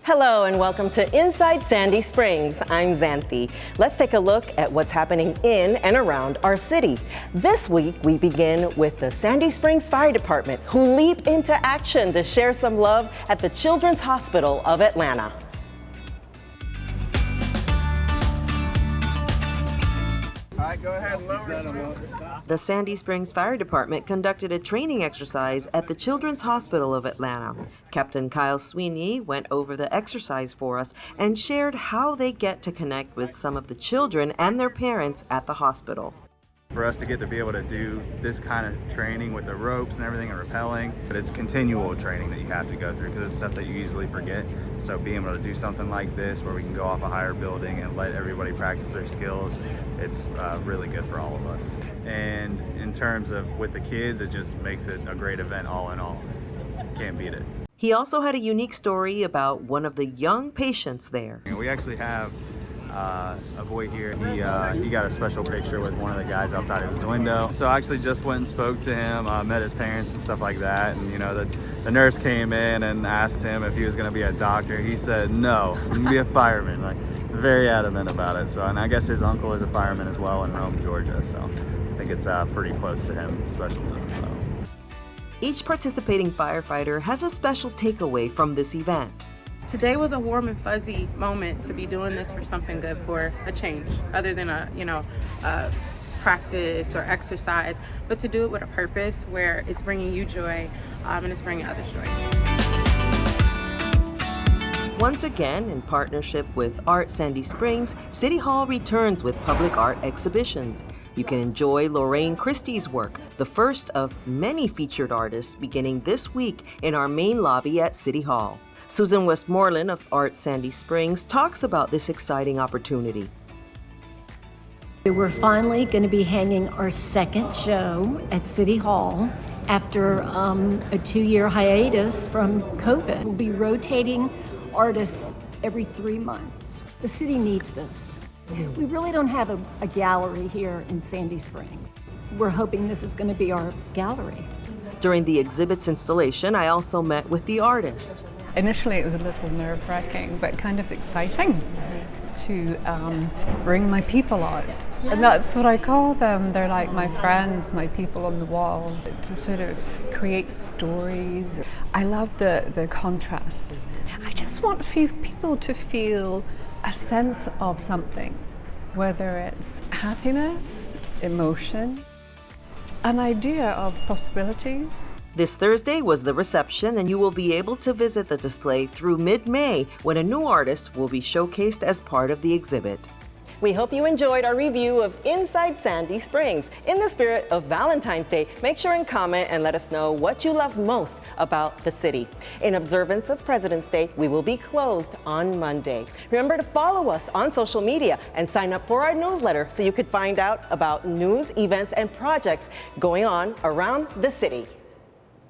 Hello and welcome to Inside Sandy Springs. I'm Xanthi. Let's take a look at what's happening in and around our city. This week, we begin with the Sandy Springs Fire Department, who leap into action to share some love at the Children's Hospital of Atlanta. All right, go ahead and lower. The Sandy Springs Fire Department conducted a training exercise at the Children's Hospital of Atlanta. Captain Kyle Sweeney went over the exercise for us and shared how they get to connect with some of the children and their parents at the hospital. For us to get to be able to do this kind of training with the ropes and everything and rappelling, but it's continual training that you have to go through because it's stuff that you easily forget. So being able to do something like this where we can go off a higher building and let everybody practice their skills, it's really good for all of us. And in terms of with the kids, it just makes it a great event all in all. Can't beat it. He also had a unique story about one of the young patients there. We actually have a boy here, he got a special picture with one of the guys outside of his window. So I actually just went and spoke to him, met his parents and stuff like that. And you know, the nurse came in and asked him if he was gonna be a doctor. He said, no, I'm gonna be a fireman. Like, very adamant about it. So, and I guess his uncle is a fireman as well in Rome, Georgia. So I think it's pretty close to him, special to him. So. Each participating firefighter has a special takeaway from this event. Today was a warm and fuzzy moment to be doing this for something good, for a change, other than a practice or exercise, but to do it with a purpose where it's bringing you joy and it's bringing others joy. Once again, in partnership with Art Sandy Springs, City Hall returns with public art exhibitions. You can enjoy Lorraine Christie's work, the first of many featured artists beginning this week in our main lobby at City Hall. Susan Westmoreland of Art Sandy Springs talks about this exciting opportunity. We're finally going to be hanging our second show at City Hall after a 2-year hiatus from COVID. We'll be rotating artists every 3 months. The city needs this. We really don't have a gallery here in Sandy Springs. We're hoping this is going to be our gallery. During the exhibit's installation, I also met with the artist. Initially it was a little nerve-wracking, but kind of exciting to bring my people out. And that's what I call them. They're like my friends, my people on the walls, to sort of create stories. I love the contrast. I just want a few people to feel a sense of something, whether it's happiness, emotion, an idea of possibilities. This Thursday was the reception, and you will be able to visit the display through mid-May when a new artist will be showcased as part of the exhibit. We hope you enjoyed our review of Inside Sandy Springs. In the spirit of Valentine's Day, make sure and comment and let us know what you love most about the city. In observance of President's Day, we will be closed on Monday. Remember to follow us on social media and sign up for our newsletter so you could find out about news, events, and projects going on around the city.